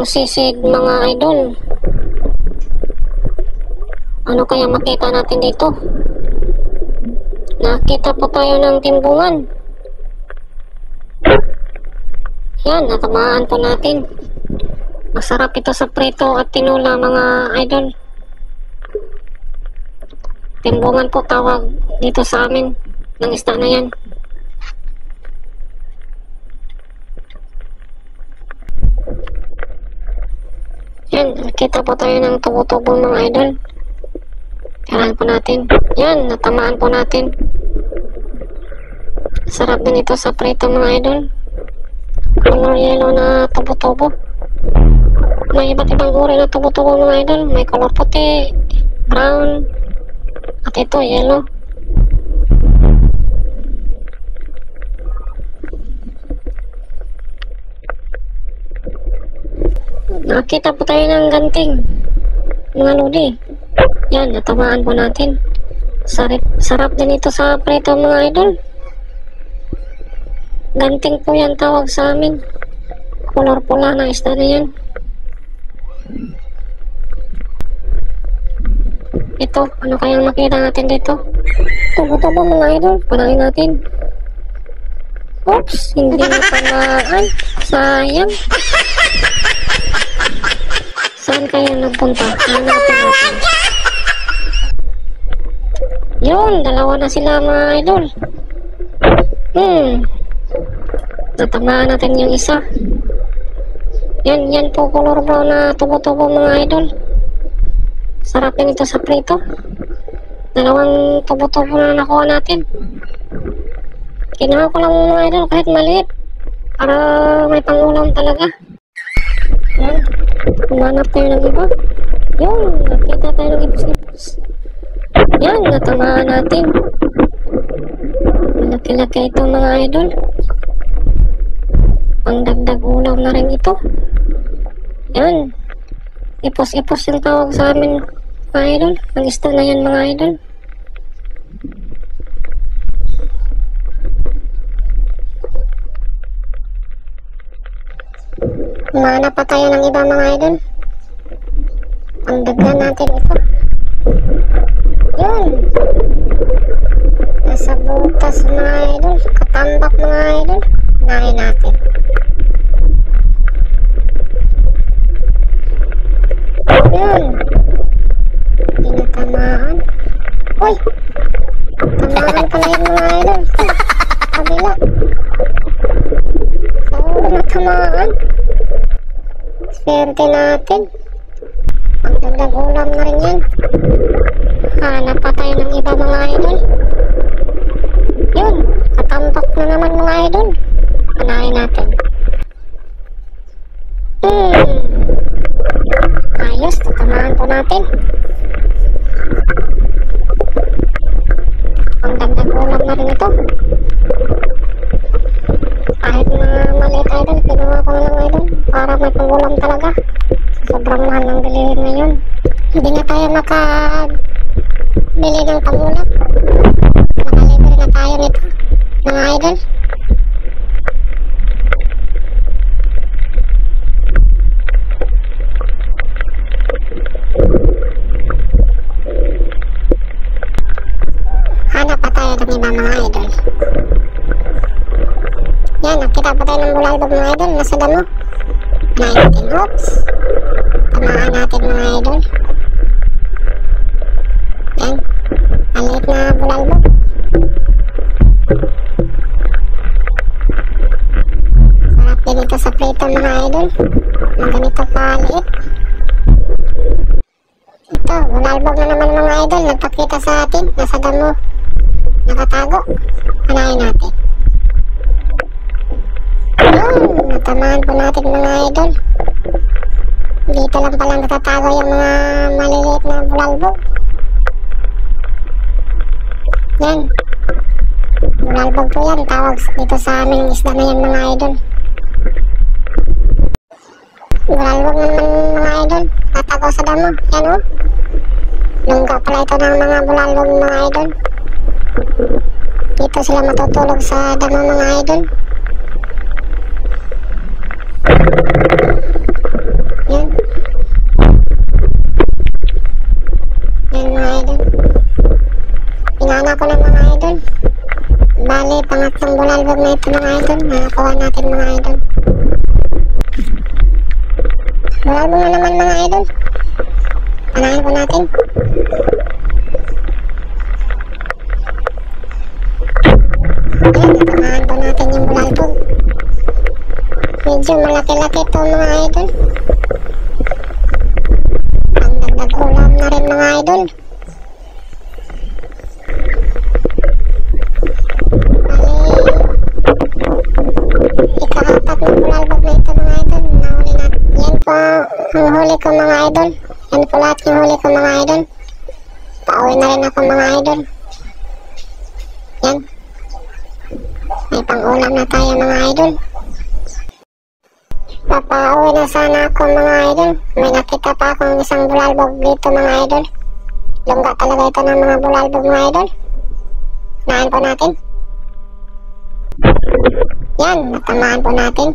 ng sisig mga idol. Ano kaya makita natin dito? Nakita po tayo ng timbungan. Yan, natamaan po natin. Masarap ito sa prito at tinula mga idol. Timbungan po tawag dito sa amin ng isda na yan. Yan, nakita po tayo ng tubo-tubo mga idol. Tirahan po natin. Yan, natamaan po natin. Sarap din ito sa prito mga idol. Color yellow na tubo-tubo. May iba't ibang uri na tubo-tubo mga idol. May color puti, brown, at ito yellow. Nakita po tayo ng ganting mga lodi. Yan, natamaan po natin. Sarap din ito sa prito mga idol. Ganting po yan tawag sa amin. Color pula na isda na yan. Ito, ano kayang makita natin dito? Tubo-tubo mga idol, panahin natin. Oops, hindi na tamaan. Sayang. Saan kaya nagpunta? Hanapin natin. Yun, dalawa na sila mga idol. Natamaan natin yung isa. Yan po color brown na tubo-tubo mga idol. Sarap din ito sa prito. Dalawang tubo-tubo na nakuha natin. Kinuha ko lang mga idol kahit maliit para may pangulam talaga. Yan, humanap tayo ng iba. Yun, nakita tayo ng ipos-ipos. Yan, natamaan natin. Malaki-laki ito mga idol. Pangdagdag ulam na rin ito. Yan, ipos-ipos yung tawag sa amin mga idol. Ang isda na yan mga idol. Humanap pa tayo ng iba mga idol. Pangdagdag natin ito. Yun, nasa butas mga idol. Katambak mga idol. Nahin natin. Yun, tinatamaan. Uy, tamaan pala yun mga idol. Kabila. Oo, natamaan. Swerte natin. Pagdagdag ulam na rin yan. Hanap pa tayo ng iba mga idol. Yun, katambak na naman mga idol. Panahin natin. Ayos, tatamaan po natin. Ang dagdag ulam na rin ito. Kahit na maliit idol, kinuha ko lang idol para may pangulam talaga. Sobrang mahal ng bilihin ngayon. Hindi na tayo makabili ng pangulam. Nakalibre na tayo nito mga idol. Hanap pa tayo ng iba mga idol. Yan, nakita pa tayo ng bulalbog mga idol. Nasa damo. Natin, oops. Tamaan natin mga idol. Yan, maliit na bulalbog. Sarap din ito sa prito mga idol. Ang ganito kaliit. Ito, bulalbog na naman mga idol. Nagpakita sa atin. Nasa damo. Nakatago. Panahin natin. Natamaan po natin mga idol. Dito lang palang natatago yung mga maliliit na bulalbog. Yan, bulalbog po yan. Tawag dito sa amin yung isda na yan mga idol. Bulalbog naman mga idol. Tatago sa damo. Yan o, lungga pala ito ng mga bulalbog mga idol. Dito sila matutulog sa damo mga idol. Yan mga idol. Pinana ko na mga idol. Bali, pangatlong bulalbog na ito mga idol. Nakakuha natin mga idol. Bulalbog na naman mga idol. Panahin ko natin. Ayan, natamahan po natin yung bulalbog. Medyo malaki-laki ito mga idol. Ang dagdag ulam na rin mga idol. Ika-apat na bulalbog na ito mga idol. Nahuli natin. Yan po ang huli ko mga idol. Yan po lahat yung huli ko mga idol. Pauwi na rin ako mga idol. Yan. May pang-ulam na tayo mga idol. Papauwi na sana ako mga idol. May nakita pa akong isang bulalbog dito mga idol. Lungga talaga ito ng mga bulalbog mga idol. Nahan po natin. Yan, natamaan po natin.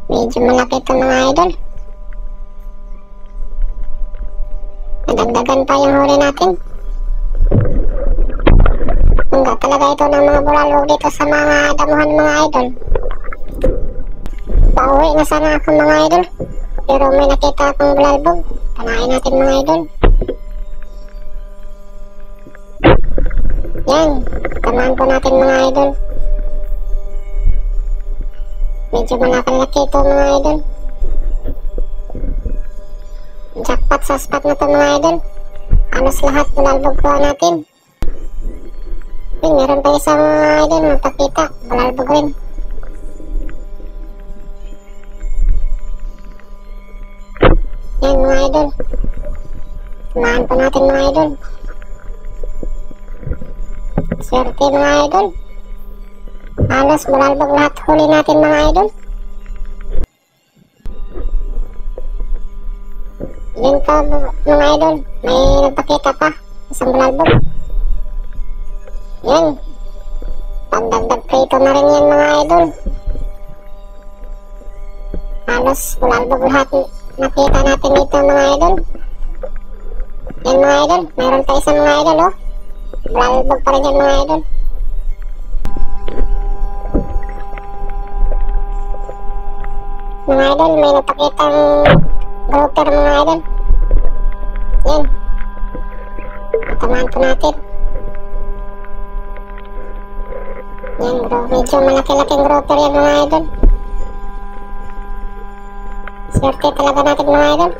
Medyo malaki ito mga idol. Nadagdagan pa yung huli natin. Lungga talaga ito ng mga bulalbog dito sa mga damuhan mga idol. Pauwi na sana ako mga idol. Pero may nakita akong bulalbog. Panahin natin mga idol. Yan, tamaan po natin mga idol. Medyo malaki ito mga idol. Jackpot sa spot na ito mga idol. Halos lahat bulalbog kuha natin. Yun, meron pa isang mga idol mapakita. Bulalbog rin. Yan mga idol. Tamaan po natin mga idol. Swerte mga idol. Halos bulalbog lahat huli natin mga idol. Yun pa mga idol. May nagpakita pa. Isang bulalbog. Yan. Pagdagdag prito na rin yan mga idol. Halos bulalbog lahat nakita natin dito mga idol. Yan mga idol. Mayroon pa isang mga idol oh. Bulalbog pa rin yan mga idol. Mga idol, may napakitang grouper mga idol. Yan. Tamaan po natin. Yan bro, medyo malaki-laking grouper yan mga idol. Swerte talaga natin mga idol.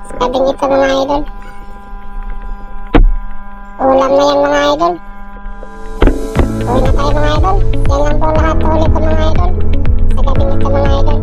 Sa tabing ito mga idol. Ulam na yan mga idol. Uwi na tayo mga idol. Yan lang po lahat huli ko mga idol. Sa tabing ito mga idol.